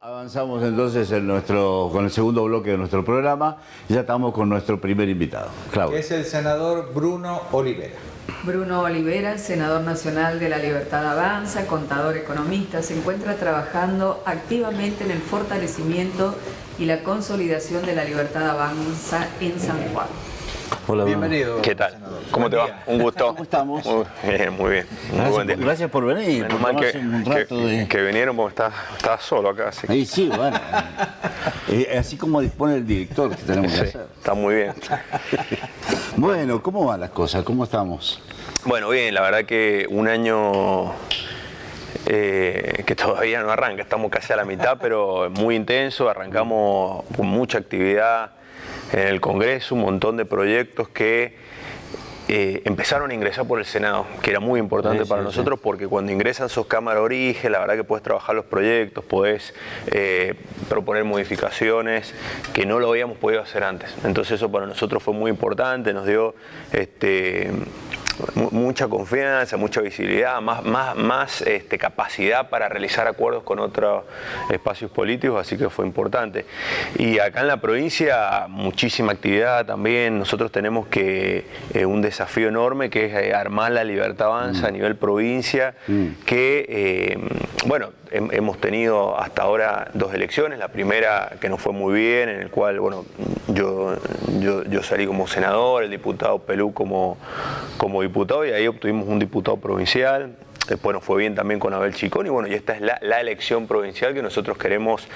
Avanzamos entonces con el segundo bloque de nuestro programa. Ya estamos con nuestro primer invitado, Claudio. Es el senador Bruno Olivera. Bruno Olivera, senador nacional de La Libertad Avanza, contador economista, se encuentra trabajando activamente en el fortalecimiento y la consolidación de La Libertad Avanza en San Juan. Hola, bienvenido. ¿Qué tal? Senador. ¿Cómo te va? Un gusto. ¿Cómo estamos? Muy bien. Muy buen día. Gracias por venir. Menos por mal tomarse un rato que vinieron porque estaba solo acá. Así que... Ahí sí, bueno. Así como dispone el director que tenemos que hacer. Está muy bien. Bueno, ¿cómo van las cosas? ¿Cómo estamos? Bueno, bien, la verdad que un año que todavía no arranca, estamos casi a la mitad, pero muy intenso. Arrancamos con mucha actividad en el Congreso, un montón de proyectos que empezaron a ingresar por el Senado, que era muy importante para nosotros, porque cuando ingresan sos Cámara de Origen, la verdad que podés trabajar los proyectos, podés proponer modificaciones que no lo habíamos podido hacer antes. Entonces eso para nosotros fue muy importante, nos dio mucha confianza, mucha visibilidad, más capacidad para realizar acuerdos con otros espacios políticos, así que fue importante. Y acá en la provincia muchísima actividad también. Nosotros tenemos un desafío enorme que es armar La Libertad Avanza a nivel provincia, que bueno, hemos tenido hasta ahora 2 elecciones, la primera que nos fue muy bien, en el cual bueno, yo salí como senador, el diputado Pelú como diputado, y ahí obtuvimos un diputado provincial. Después nos fue bien también con Abel Chicón, y bueno, y esta es la elección provincial que nosotros queremos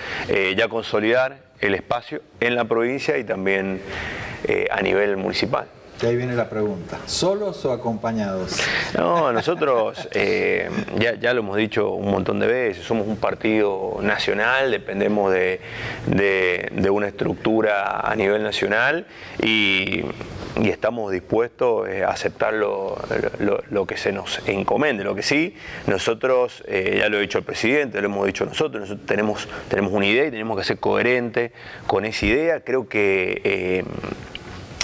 ya consolidar el espacio en la provincia y también a nivel municipal. Y ahí viene la pregunta, ¿solos o acompañados? No, nosotros ya lo hemos dicho un montón de veces, somos un partido nacional, dependemos de una estructura a nivel nacional y estamos dispuestos a aceptar lo que se nos encomende. Lo que sí, nosotros, ya lo ha dicho el presidente, lo hemos dicho nosotros tenemos una idea y tenemos que ser coherentes con esa idea. Creo que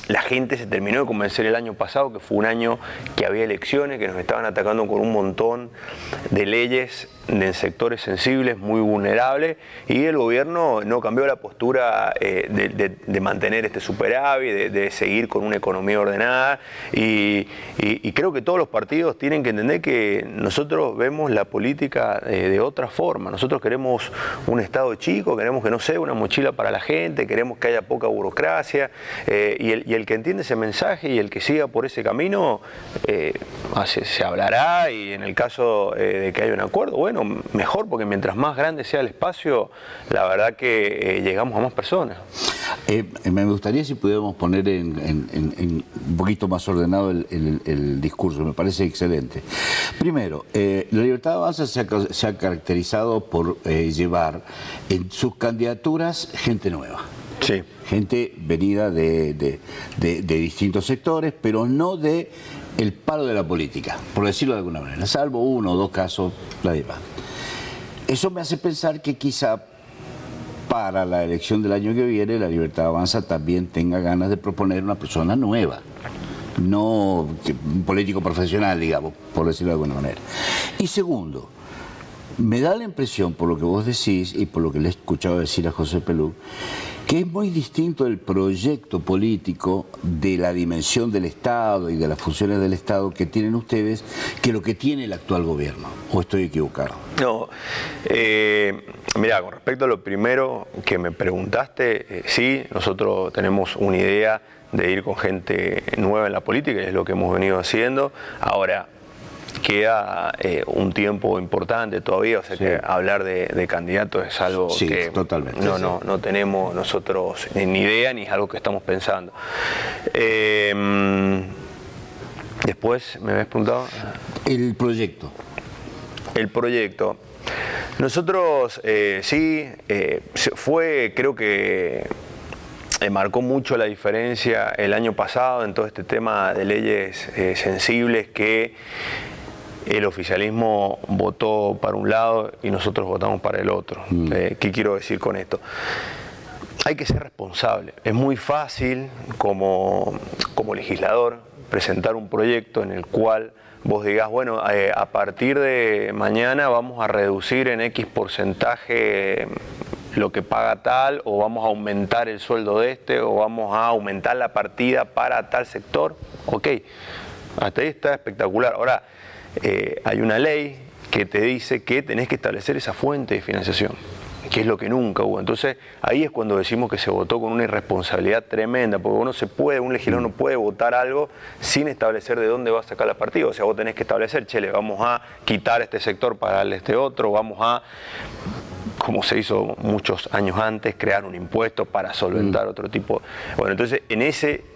la gente se terminó de convencer el año pasado, que fue un año que había elecciones, que nos estaban atacando con un montón de leyes en sectores sensibles, muy vulnerables, y el gobierno no cambió la postura de mantener este superávit, de seguir con una economía ordenada, y creo que todos los partidos tienen que entender que nosotros vemos la política de otra forma. Nosotros queremos un Estado chico, queremos que no sea una mochila para la gente, queremos que haya poca burocracia, y el que entiende ese mensaje y el que siga por ese camino, se hablará, y en el caso de que haya un acuerdo, bueno, mejor, porque mientras más grande sea el espacio, la verdad que llegamos a más personas. Me gustaría si pudiéramos poner un poquito más ordenado el discurso, me parece excelente. Primero, La Libertad Avanza se ha caracterizado por llevar en sus candidaturas gente nueva. Sí. Gente venida de distintos sectores, pero no de el palo de la política, por decirlo de alguna manera, salvo 1 o 2 casos, nadie más. Eso me hace pensar que quizá para la elección del año que viene La Libertad Avanza también tenga ganas de proponer una persona nueva, no un político profesional, digamos, por decirlo de alguna manera. Y segundo, me da la impresión, por lo que vos decís y por lo que le he escuchado decir a José Pelú, que es muy distinto el proyecto político de la dimensión del Estado y de las funciones del Estado que tienen ustedes que lo que tiene el actual gobierno. ¿O estoy equivocado? No, mirá, con respecto a lo primero que me preguntaste, sí, nosotros tenemos una idea de ir con gente nueva en la política, y es lo que hemos venido haciendo. Ahora, queda un tiempo importante todavía, o sea que hablar de candidatos es algo que totalmente, no tenemos nosotros ni idea, ni es algo que estamos pensando. Después, ¿me habías preguntado? El proyecto. El proyecto. Nosotros creo que marcó mucho la diferencia el año pasado en todo este tema de leyes sensibles, que el oficialismo votó para un lado y nosotros votamos para el otro. ¿Qué quiero decir con esto? Hay que ser responsable. Es muy fácil como legislador presentar un proyecto en el cual vos digas, bueno, a partir de mañana vamos a reducir en X porcentaje lo que paga tal, o vamos a aumentar el sueldo de este, o vamos a aumentar la partida para tal sector. Ok, hasta ahí está espectacular. Ahora, hay una ley que te dice que tenés que establecer esa fuente de financiación, que es lo que nunca hubo. Entonces, ahí es cuando decimos que se votó con una irresponsabilidad tremenda, porque un legislador no puede votar algo sin establecer de dónde va a sacar la partida. O sea, vos tenés que establecer, che, le vamos a quitar este sector para darle este otro, vamos a, como se hizo muchos años antes, crear un impuesto para solventar otro tipo. Bueno, entonces, en esa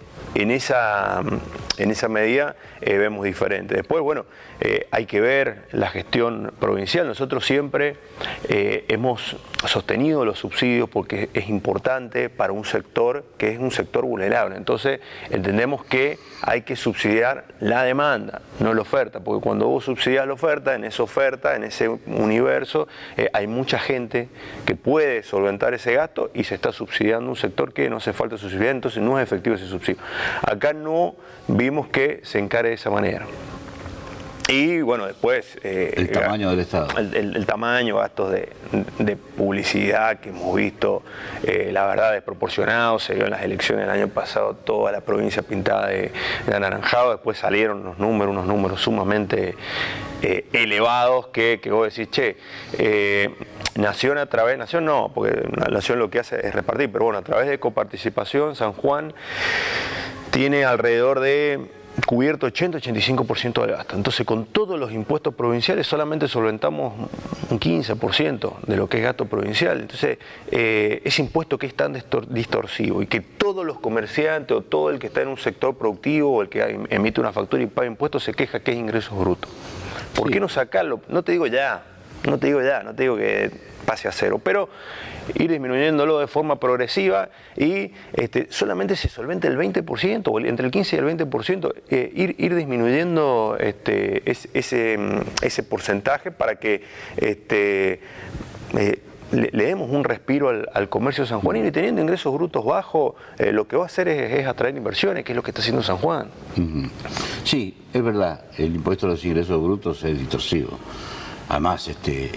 medida vemos diferente. Después, bueno, hay que ver la gestión provincial. Nosotros siempre hemos sostenido los subsidios porque es importante para un sector que es un sector vulnerable. Entonces, entendemos que hay que subsidiar la demanda, no la oferta, porque cuando vos subsidias la oferta, en ese universo, hay mucha gente que puede solventar ese gasto y se está subsidiando un sector que no hace falta subsidiar, entonces no es efectivo ese subsidio. Acá no vimos que se encare de esa manera. Y bueno, después... el tamaño del Estado. El tamaño, gastos de publicidad que hemos visto, la verdad, desproporcionados. Se vio en las elecciones del año pasado toda la provincia pintada de anaranjado. Después salieron unos números sumamente elevados que vos decís, che, Nación no, porque Nación lo que hace es repartir, pero bueno, a través de coparticipación, San Juan tiene alrededor de cubierto 80-85% del gasto. Entonces, con todos los impuestos provinciales solamente solventamos un 15% de lo que es gasto provincial. Entonces, ese impuesto que es tan distorsivo y que todos los comerciantes o todo el que está en un sector productivo o el que emite una factura y paga impuestos se queja que es ingresos brutos. ¿Por qué no sacarlo? No te digo que pase a cero, pero ir disminuyéndolo de forma progresiva y solamente se solvente el 20%, o entre el 15 y el 20%, ir disminuyendo ese porcentaje para que le demos un respiro al comercio sanjuanino, y teniendo ingresos brutos bajos, lo que va a hacer es atraer inversiones, que es lo que está haciendo San Juan. Sí, es verdad, el impuesto a los ingresos brutos es distorsivo. Además,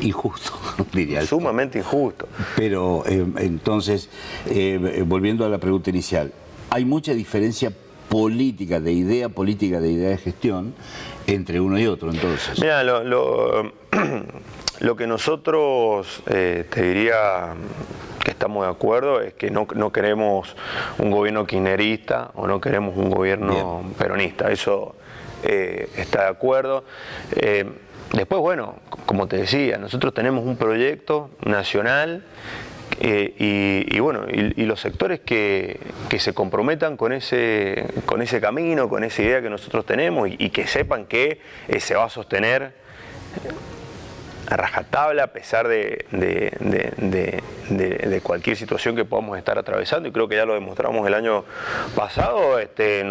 injusto, diría. Sumamente injusto. Pero entonces, volviendo a la pregunta inicial, hay mucha diferencia política, de idea de gestión, entre uno y otro, entonces. Mira, lo que nosotros te diría que estamos de acuerdo es que no queremos un gobierno kirchnerista o no queremos un gobierno peronista. Eso está de acuerdo. Después, bueno, como te decía, nosotros tenemos un proyecto nacional y los sectores que se comprometan con ese camino, con esa idea que nosotros tenemos y que sepan que se va a sostener a rajatabla a pesar de cualquier situación que podamos estar atravesando, y creo que ya lo demostramos el año pasado.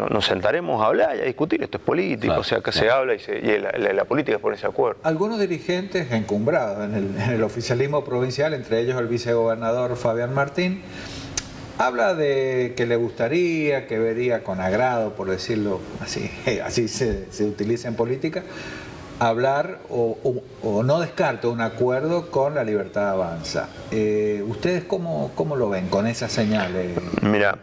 Nos sentaremos a hablar y a discutir. Esto es político, claro, o sea, acá se habla y la política es ponerse de acuerdo. Algunos dirigentes encumbrados en el oficialismo provincial, entre ellos el vicegobernador Fabián Martín, habla de que le gustaría, que vería con agrado, por decirlo así, así se utiliza en política, hablar o no descarta un acuerdo con La Libertad Avanza. ¿Ustedes cómo lo ven con esas señales? Mira,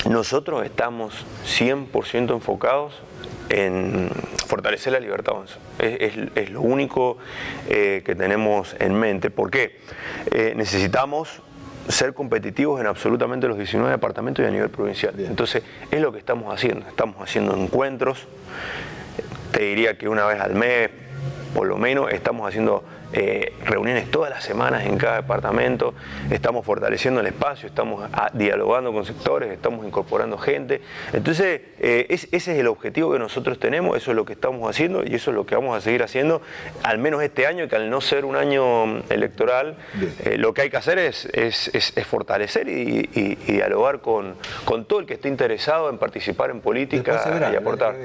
nosotros estamos 100% enfocados en fortalecer La Libertad Avanza. Es lo único que tenemos en mente. ¿Por qué? Necesitamos ser competitivos en absolutamente los 19 departamentos y a nivel provincial. Bien. Entonces, es lo que estamos haciendo. Estamos haciendo encuentros. Te diría que una vez al mes, por lo menos, estamos haciendo reuniones todas las semanas en cada departamento, estamos fortaleciendo el espacio, estamos dialogando con sectores, estamos incorporando gente. Entonces, ese es el objetivo que nosotros tenemos, eso es lo que estamos haciendo y eso es lo que vamos a seguir haciendo, al menos este año, que al no ser un año electoral, lo que hay que hacer es fortalecer y dialogar con todo el que esté interesado en participar en política y aportar.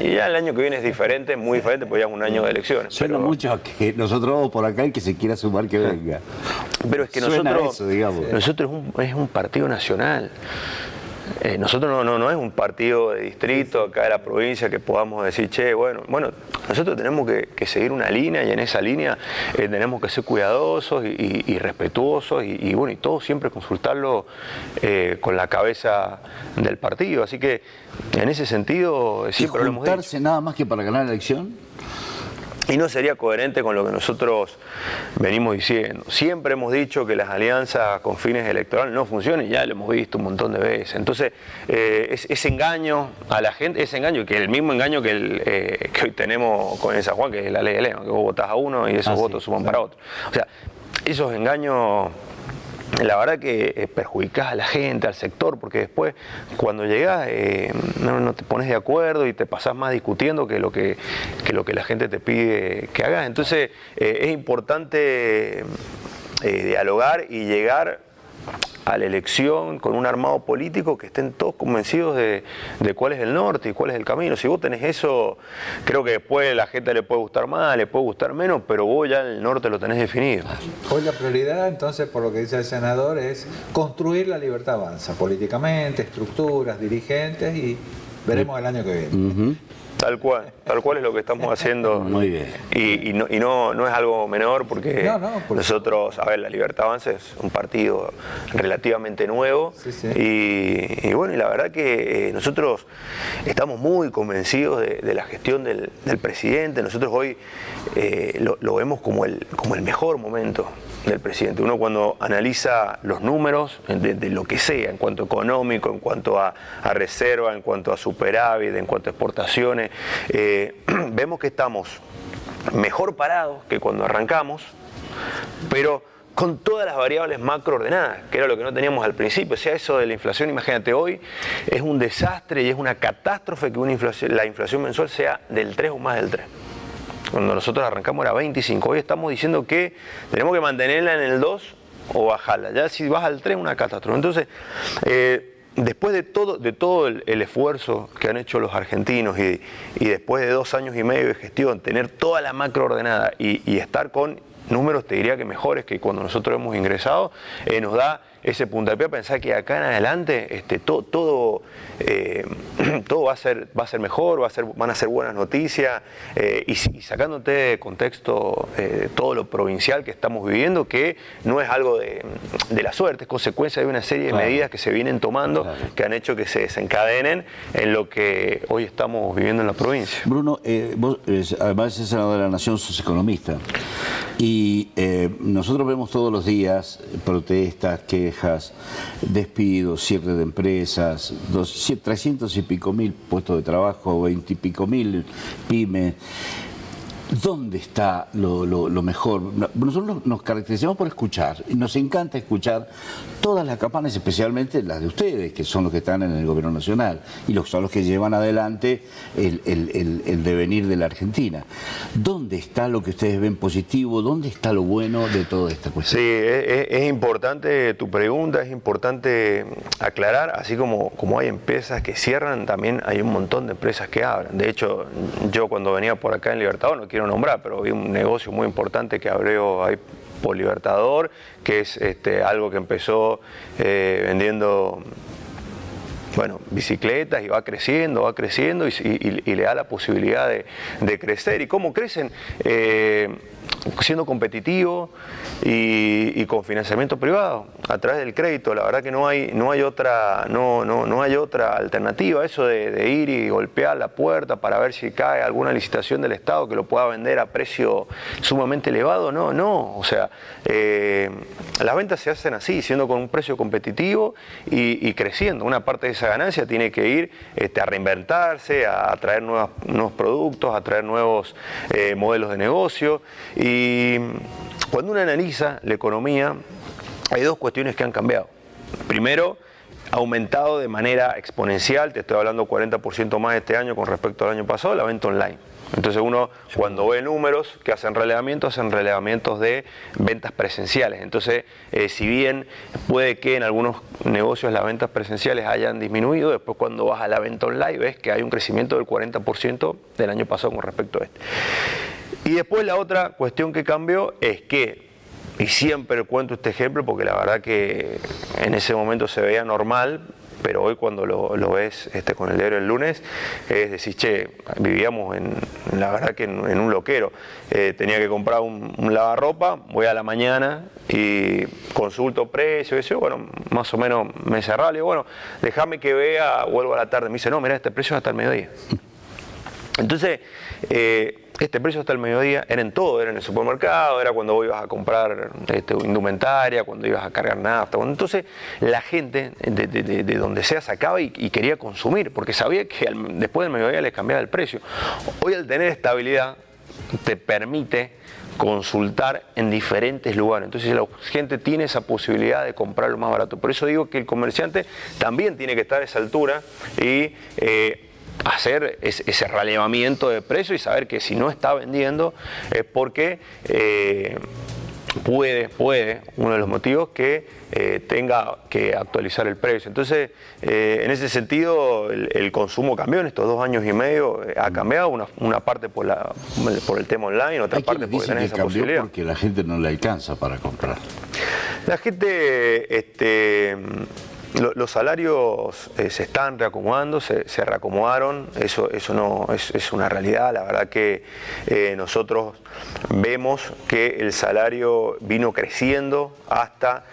Y ya el año que viene es diferente, muy diferente, porque ya es un año de elecciones. Suena mucho a que nosotros vamos por acá, el que se quiera sumar que venga. Pero es que nosotros es un partido nacional. nosotros no es un partido de distrito acá de la provincia que podamos decir, che, bueno, nosotros tenemos que seguir una línea, y en esa línea tenemos que ser cuidadosos y respetuosos y bueno, y todo siempre consultarlo con la cabeza del partido. Así que en ese sentido siempre lo hemos dicho. ¿Juntarse nada más que para ganar la elección? Y no sería coherente con lo que nosotros venimos diciendo. Siempre hemos dicho que las alianzas con fines electorales no funcionan, y ya lo hemos visto un montón de veces. Entonces, ese engaño a la gente, ese engaño, que el mismo engaño que hoy tenemos con el San Juan, que es la ley de Lema, que vos votás a uno y esos votos suman para otro. O sea, esos engaños, la verdad que perjudicás a la gente, al sector, porque después cuando llegás no te pones de acuerdo y te pasás más discutiendo que lo que la gente te pide que hagas. Entonces es importante dialogar y llegar a la elección con un armado político que estén todos convencidos de cuál es el norte y cuál es el camino. Si vos tenés eso, creo que después a la gente le puede gustar más, le puede gustar menos, pero vos ya el norte lo tenés definido. Hoy la prioridad, entonces, por lo que dice el senador, es construir la Libertad Avanza, políticamente, estructuras, dirigentes, y veremos el año que viene. Tal cual es lo que estamos haciendo. Muy bien. Y no es algo menor, porque nosotros, a ver, la Libertad Avanza es un partido relativamente nuevo. Sí. Y bueno, y la verdad que nosotros estamos muy convencidos de la gestión del presidente. Nosotros hoy lo vemos como el mejor momento del presidente. Uno cuando analiza los números de lo que sea, en cuanto a económico, en cuanto a reserva, en cuanto a superávit, en cuanto a exportaciones, vemos que estamos mejor parados que cuando arrancamos, pero con todas las variables macro ordenadas, que era lo que no teníamos al principio. O sea, eso de la inflación, imagínate, hoy es un desastre y es una catástrofe que la inflación mensual sea del 3 o más del 3. Cuando nosotros arrancamos era 25. Hoy estamos diciendo que tenemos que mantenerla en el 2 o bajarla. Ya si vas al 3, una catástrofe. Entonces, después de todo el esfuerzo que han hecho los argentinos y después de 2 años y medio de gestión, tener toda la macro ordenada y estar con números, te diría que mejores que cuando nosotros hemos ingresado, nos da ese puntapié a pensar que acá en adelante todo va a ser mejor, van a ser buenas noticias, y sacándote de contexto todo lo provincial que estamos viviendo, que no es algo de la suerte, es consecuencia de una serie de medidas que se vienen tomando, que han hecho que se desencadenen en lo que hoy estamos viviendo en la provincia. Bruno, vos además de ser senador de la Nación, sos economista, y nosotros vemos todos los días protestas, quejas, despidos, cierre de empresas, 300 y pico mil puestos de trabajo, 20 y pico mil pymes. ¿Dónde está lo mejor? Nosotros nos caracterizamos por escuchar, y nos encanta escuchar todas las campañas, especialmente las de ustedes, que son los que están en el gobierno nacional y son los que llevan adelante el devenir de la Argentina. ¿Dónde está lo que ustedes ven positivo? ¿Dónde está lo bueno de toda esta cuestión? Sí, es importante tu pregunta, es importante aclarar, así como hay empresas que cierran, también hay un montón de empresas que abren. De hecho, yo cuando venía por acá en Libertador, no quiero nombrar, pero vi un negocio muy importante que abrió ahí por Libertador, que es algo que empezó vendiendo bicicletas, y va creciendo y le da la posibilidad de crecer. ¿Y cómo crecen? Siendo competitivo y con financiamiento privado a través del crédito. La verdad que no hay otra alternativa. Eso de ir y golpear la puerta para ver si cae alguna licitación del Estado que lo pueda vender a precio sumamente elevado, no. O sea, las ventas se hacen así, siendo con un precio competitivo y creciendo. Una parte de esa ganancia tiene que ir a reinventarse, a traer nuevos productos, a traer nuevos modelos de negocio. Y cuando uno analiza la economía, hay 2 cuestiones que han cambiado. Primero, ha aumentado de manera exponencial, te estoy hablando 40% más este año con respecto al año pasado, la venta online. Entonces uno, cuando ve números que hacen relevamientos de ventas presenciales. Entonces, si bien puede que en algunos negocios las ventas presenciales hayan disminuido, después cuando vas a la venta online ves que hay un crecimiento del 40% del año pasado con respecto a este. Y después la otra cuestión que cambió es que, y siempre cuento este ejemplo porque la verdad que en ese momento se veía normal, pero hoy cuando lo ves con el diario El Lunes, es decir, che, vivíamos la verdad que en un loquero. Tenía que comprar un lavarropa, voy a la mañana y consulto precio, eso, bueno, más o menos me cerraba, le digo, bueno, déjame que vea, vuelvo a la tarde, me dice, no, mira, este precio es hasta el mediodía. Entonces, este precio hasta el mediodía era en todo, era en el supermercado, era cuando vos ibas a comprar indumentaria, cuando ibas a cargar nafta. Entonces la gente de donde sea sacaba y quería consumir, porque sabía que después del mediodía les cambiaba el precio. Hoy al tener estabilidad te permite consultar en diferentes lugares, entonces la gente tiene esa posibilidad de comprar lo más barato. Por eso digo que el comerciante también tiene que estar a esa altura y hacer ese relevamiento de precio y saber que si no está vendiendo es porque puede, uno de los motivos, que tenga que actualizar el precio. Entonces, en ese sentido, el consumo cambió en estos 2 años y medio, ha cambiado, una parte por el tema online, otra parte porque tenés esa posibilidad. Porque la gente no le alcanza para comprar. La gente... Los salarios se están reacomodando, se reacomodaron, eso no es una realidad. La verdad que nosotros vemos que el salario vino creciendo hasta,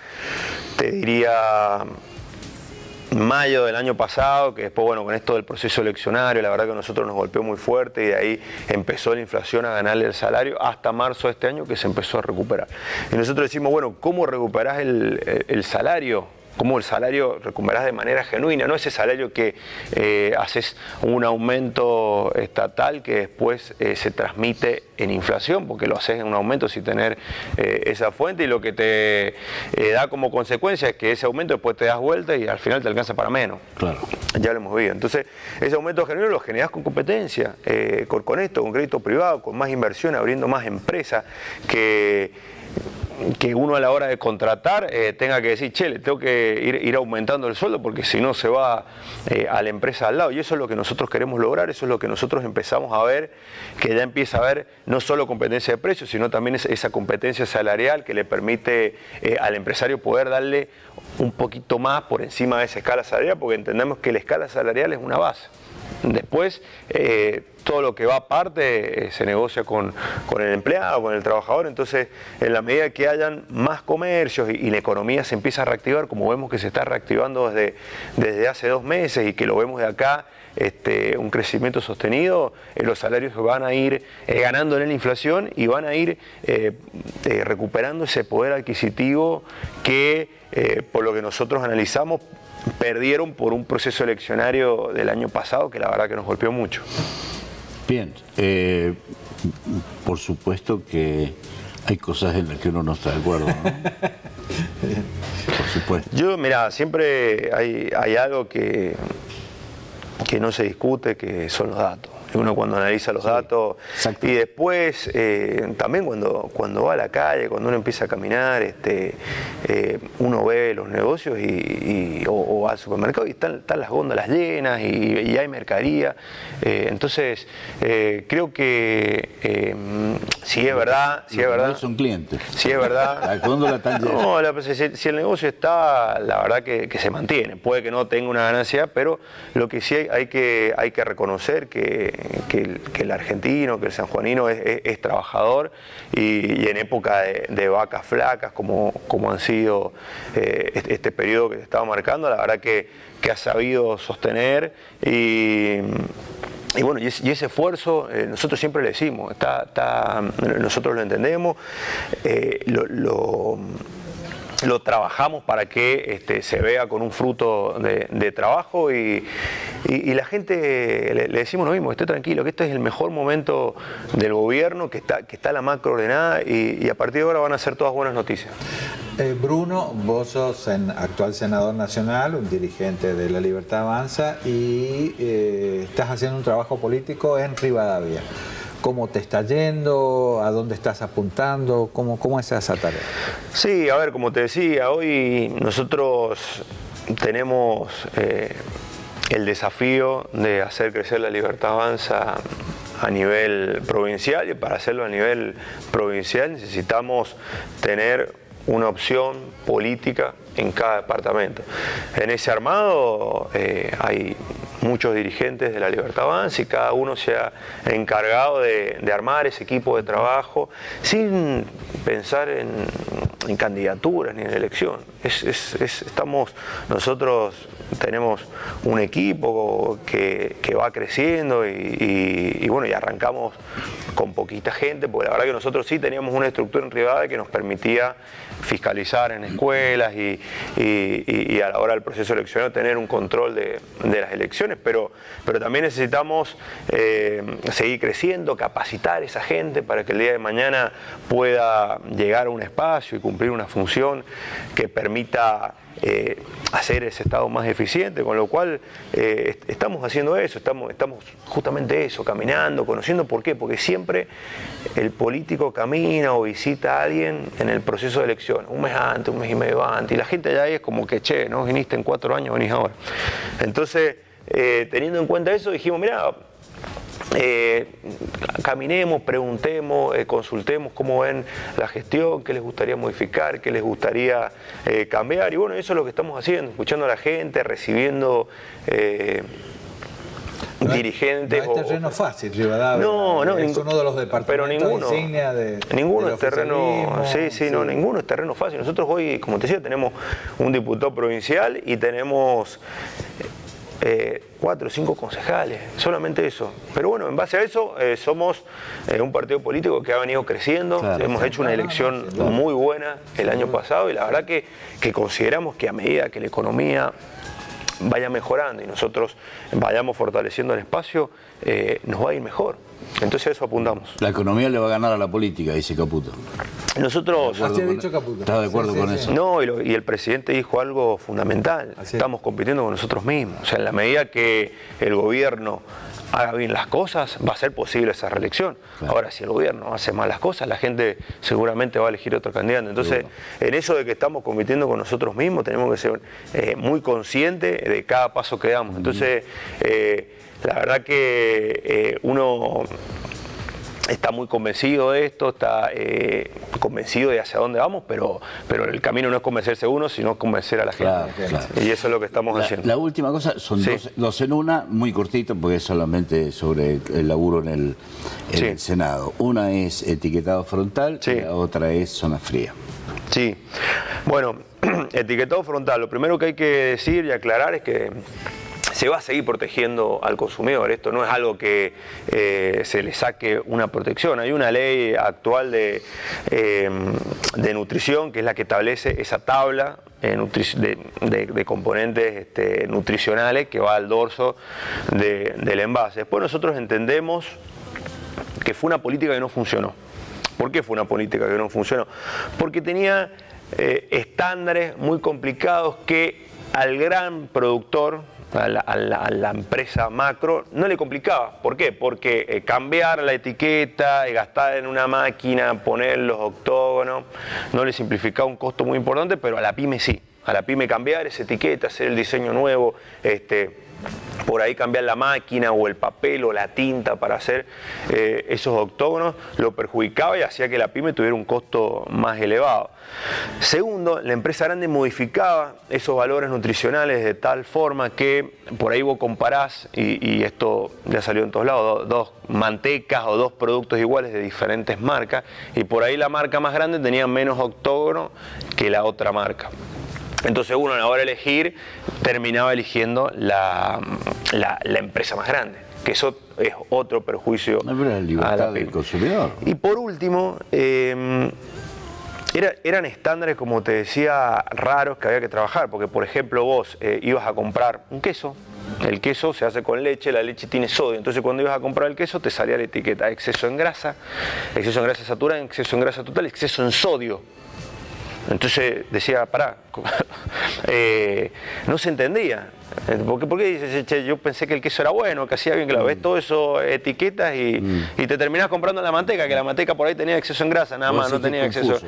te diría, mayo del año pasado, que después, bueno, con esto del proceso eleccionario, la verdad que a nosotros nos golpeó muy fuerte y de ahí empezó la inflación a ganarle el salario hasta marzo de este año, que se empezó a recuperar. Y nosotros decimos, bueno, ¿cómo recuperás el salario? ¿Cómo el salario recuperás de manera genuina? No ese salario que haces un aumento estatal que después se transmite en inflación, porque lo haces en un aumento sin tener esa fuente, y lo que te da como consecuencia es que ese aumento después te das vuelta y al final te alcanza para menos. Claro. Ya lo hemos visto. Entonces, ese aumento genuino lo generás con competencia, con esto, con crédito privado, con más inversión, abriendo más empresas, que uno a la hora de contratar tenga que decir, che, le tengo que ir aumentando el sueldo porque si no se va a la empresa al lado. Y eso es lo que nosotros queremos lograr, eso es lo que nosotros empezamos a ver, que ya empieza a haber no solo competencia de precios, sino también esa competencia salarial que le permite al empresario poder darle un poquito más por encima de esa escala salarial, porque entendemos que la escala salarial es una base. Después, todo lo que va aparte se negocia con el empleado, con el trabajador. Entonces, en la medida que hayan más comercios y la economía se empieza a reactivar, como vemos que se está reactivando desde hace 2 meses y que lo vemos de acá, un crecimiento sostenido, los salarios van a ir ganando en la inflación y van a ir recuperando ese poder adquisitivo que, por lo que nosotros analizamos, perdieron por un proceso eleccionario del año pasado que la verdad que nos golpeó mucho. Bien, por supuesto que hay cosas en las que uno no está de acuerdo, ¿no? Por supuesto. Yo, mira, siempre hay algo que no se discute, que son los datos. Uno cuando analiza los datos, exacto. Y después también cuando va a la calle, cuando uno empieza a caminar, uno ve los negocios o va al supermercado y están las góndolas llenas y hay mercadería. Entonces creo que si es verdad, son clientes. Si es verdad, la góndola está llena. No, si el negocio está, la verdad que se mantiene. Puede que no tenga una ganancia, pero lo que sí hay que reconocer que el argentino, que el sanjuanino es trabajador y en época de vacas flacas como han sido este periodo que se estaba marcando, la verdad que ha sabido sostener y bueno, y ese esfuerzo nosotros siempre le decimos, nosotros lo entendemos, lo trabajamos para que se vea con un fruto de trabajo y la gente le decimos lo mismo, esté tranquilo, que este es el mejor momento del gobierno, que está la macro ordenada y a partir de ahora van a ser todas buenas noticias. Bruno, vos sos actual senador nacional, un dirigente de La Libertad Avanza y estás haciendo un trabajo político en Rivadavia. ¿Cómo te está yendo? ¿A dónde estás apuntando? ¿Cómo es esa tarea? Sí, a ver, como te decía, hoy nosotros tenemos el desafío de hacer crecer La Libertad Avanza a nivel provincial, y para hacerlo a nivel provincial necesitamos tener una opción política en cada departamento. En ese armado hay muchos dirigentes de la Libertad Avanza y cada uno se ha encargado de armar ese equipo de trabajo sin pensar en candidaturas ni en elección. Nosotros tenemos un equipo que va creciendo y bueno, y arrancamos con poquita gente, porque la verdad que nosotros sí teníamos una estructura en Rivadavia que nos permitía fiscalizar en escuelas y a la hora del proceso eleccionario tener un control de las elecciones, pero también necesitamos seguir creciendo, capacitar a esa gente para que el día de mañana pueda llegar a un espacio y cumplir una función que permita hacer ese Estado más eficiente, con lo cual estamos haciendo eso, estamos justamente eso, caminando, conociendo. ¿Por qué? Porque siempre el político camina o visita a alguien en el proceso de elección, un mes antes, un mes y medio antes, y la gente ya es como que, che, no viniste en 4 años, venís ahora. Entonces, teniendo en cuenta eso, dijimos, mira, caminemos, preguntemos, consultemos cómo ven la gestión, qué les gustaría modificar, qué les gustaría cambiar, y bueno, eso es lo que estamos haciendo, escuchando a la gente, recibiendo dirigentes. No es terreno fácil, Rivadavia. No, es uno de los departamentos insignia ninguno es terreno, ninguno es terreno fácil. Nosotros hoy, como te decía, tenemos un diputado provincial y tenemos 4 o 5 concejales, solamente eso. Pero bueno, en base a eso somos un partido político que ha venido creciendo. Claro, hemos hecho una elección muy buena el año pasado y la verdad que consideramos que a medida que la economía vaya mejorando y nosotros vayamos fortaleciendo el espacio, nos va a ir mejor. Entonces a eso apuntamos. La economía le va a ganar a la política, dice Caputo. Nosotros... Así ha dicho Caputo. ¿Estás de acuerdo con eso? No, y el presidente dijo algo fundamental. Estamos compitiendo con nosotros mismos. O sea, en la medida que el gobierno haga bien las cosas, va a ser posible esa reelección. Claro. Ahora, si el gobierno hace mal las cosas, la gente seguramente va a elegir otro candidato. Entonces, en eso de que estamos compitiendo con nosotros mismos, tenemos que ser muy conscientes de cada paso que damos. Entonces, la verdad que uno está muy convencido de esto, está convencido de hacia dónde vamos, pero el camino no es convencerse uno, sino convencer a la gente. Claro. Y eso es lo que estamos haciendo. La última cosa, son dos en una, muy cortito, porque es solamente sobre el laburo en el Senado. Una es etiquetado frontal y la otra es zona fría. Sí, bueno, etiquetado frontal, lo primero que hay que decir y aclarar es que se va a seguir protegiendo al consumidor. Esto no es algo que se le saque una protección. Hay una ley actual de nutrición que es la que establece esa tabla de componentes nutricionales que va al dorso del envase. Después nosotros entendemos que fue una política que no funcionó. ¿Por qué fue una política que no funcionó? Porque tenía estándares muy complicados que al gran productor, a la empresa macro, no le complicaba. ¿Por qué? Porque cambiar la etiqueta, gastar en una máquina, poner los octógonos, no le simplificaba un costo muy importante, pero a la pyme sí. A la pyme cambiar esa etiqueta, hacer el diseño nuevo, por ahí cambiar la máquina o el papel o la tinta para hacer esos octógonos, lo perjudicaba y hacía que la pyme tuviera un costo más elevado. Segundo, la empresa grande modificaba esos valores nutricionales de tal forma que por ahí vos comparás, y esto ya salió en todos lados, dos mantecas o dos productos iguales de diferentes marcas, y por ahí la marca más grande tenía menos octógono que la otra marca. Entonces uno a la hora de elegir terminaba eligiendo la empresa más grande, que eso es otro perjuicio a la libertad del consumidor. Y por último, eran estándares, como te decía, raros que había que trabajar, porque por ejemplo vos ibas a comprar un queso, el queso se hace con leche, la leche tiene sodio, entonces cuando ibas a comprar el queso te salía la etiqueta exceso en grasa saturada, exceso en grasa total, exceso en sodio. Entonces decía, pará, no se entendía. ¿Por qué dices, che, yo pensé que el queso era bueno, que hacía bien, que lo ves todo eso, etiquetas y te terminás comprando la manteca, que la manteca por ahí tenía exceso en grasa, nada más, no tenía exceso.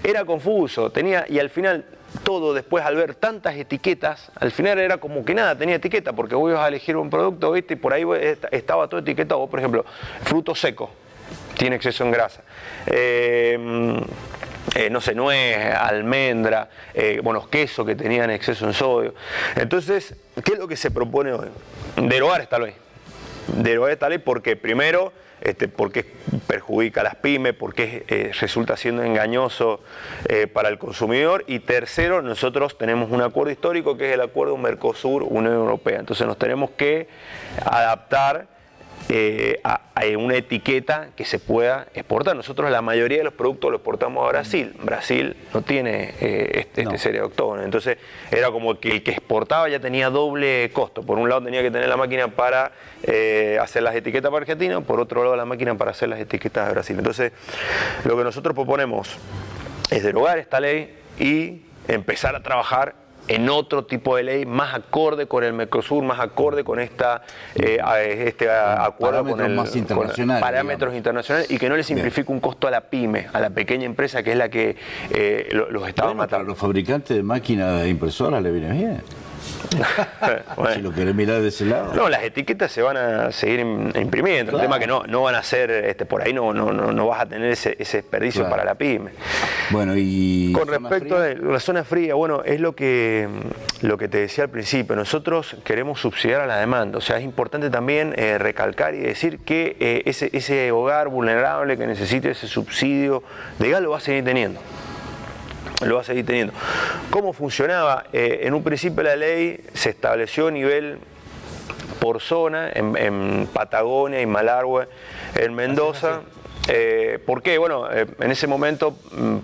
Era confuso, y al final todo después al ver tantas etiquetas, al final era como que nada tenía etiqueta, porque vos ibas a elegir un producto, ¿viste? Y por ahí estaba todo etiquetado. Vos, por ejemplo, fruto seco, tiene exceso en grasa. no sé, nuez, almendra, bueno, queso que tenían exceso en sodio. Entonces, ¿qué es lo que se propone hoy? Derogar esta ley. Derogar esta ley porque primero, porque perjudica a las pymes, porque resulta siendo engañoso para el consumidor, y tercero, nosotros tenemos un acuerdo histórico que es el acuerdo Mercosur-Unión Europea. Entonces nos tenemos que adaptar a una etiqueta que se pueda exportar. Nosotros la mayoría de los productos los exportamos a Brasil. Brasil no tiene serie de octógono. Entonces era como que el que exportaba ya tenía doble costo. Por un lado tenía que tener la máquina para hacer las etiquetas para Argentina, por otro lado la máquina para hacer las etiquetas de Brasil. Entonces lo que nosotros proponemos es derogar esta ley y empezar a trabajar en otro tipo de ley más acorde con el Mercosur, más acorde con este acuerdo con parámetros internacionales, y que no le simplifique un costo a la pyme, a la pequeña empresa, que es la que los estaba matando. Para los fabricantes de máquinas de impresoras le viene bien. Bueno. Si lo querés mirar de ese lado. No, las etiquetas se van a seguir imprimiendo. Claro. El tema es que no van a ser, por ahí no vas a tener ese desperdicio, claro, para la pyme. Bueno, y con respecto a la zona fría, bueno, es lo que te decía al principio. Nosotros queremos subsidiar a la demanda. O sea, es importante también recalcar y decir que ese hogar vulnerable que necesite ese subsidio legal lo va a seguir teniendo. Lo va a seguir teniendo. ¿Cómo funcionaba? En un principio la ley se estableció a nivel por zona, en Patagonia y Malargüe, en Mendoza. ¿Por qué? Bueno, en ese momento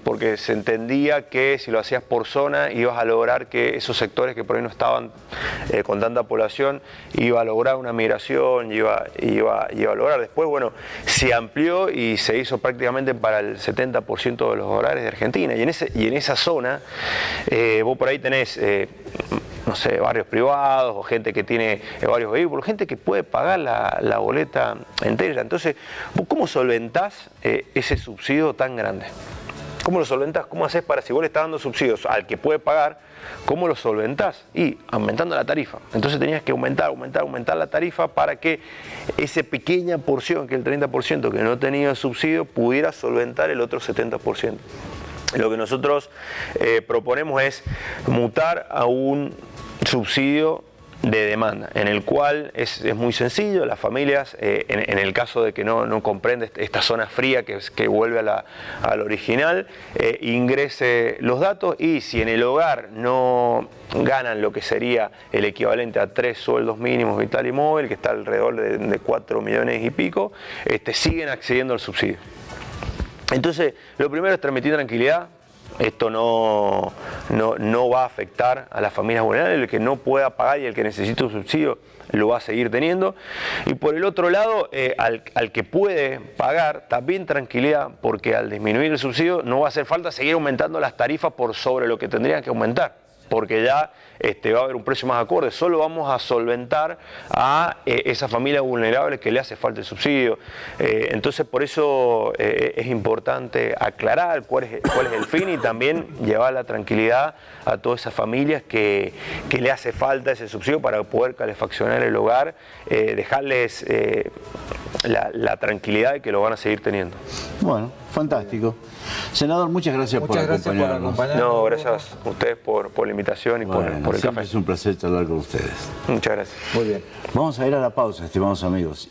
porque se entendía que si lo hacías por zona ibas a lograr que esos sectores que por ahí no estaban con tanta población, iba a lograr una migración, iba a lograr. Después, bueno, se amplió y se hizo prácticamente para el 70% de los hogares de Argentina. Y en esa zona vos por ahí tenés no sé, barrios privados o gente que tiene varios vehículos, gente que puede pagar la boleta entera. Entonces, ¿vos cómo solventás ese subsidio tan grande? ¿Cómo lo solventás? ¿Cómo haces para, si vos le estás dando subsidios al que puede pagar, cómo lo solventás? Y aumentando la tarifa. Entonces tenías que aumentar la tarifa para que esa pequeña porción, que es el 30% que no tenía subsidio, pudiera solventar el otro 70%. Lo que nosotros proponemos es mutar a un subsidio de demanda, en el cual es muy sencillo. Las familias, en el caso de que no comprende esta zona fría que vuelve al original, ingrese los datos, y si en el hogar no ganan lo que sería el equivalente a 3 sueldos mínimos vital y móvil, que está alrededor de 4 millones y pico, siguen accediendo al subsidio. Entonces, lo primero es transmitir tranquilidad. Esto no va a afectar a las familias vulnerables. El que no pueda pagar y el que necesite un subsidio lo va a seguir teniendo. Y por el otro lado, al que puede pagar, también tranquilidad, porque al disminuir el subsidio no va a hacer falta seguir aumentando las tarifas por sobre lo que tendrían que aumentar, porque ya va a haber un precio más acorde. Solo vamos a solventar a esa familia vulnerable que le hace falta el subsidio. Entonces, por eso es importante aclarar cuál es el fin, y también llevar la tranquilidad a todas esas familias que le hace falta ese subsidio para poder calefaccionar el hogar, dejarles la tranquilidad de que lo van a seguir teniendo. Bueno, fantástico. Senador, muchas gracias por acompañarnos. No, gracias a ustedes por la invitación y por el café. Es un placer charlar con ustedes. Muchas gracias. Muy bien. Vamos a ir a la pausa, estimados amigos.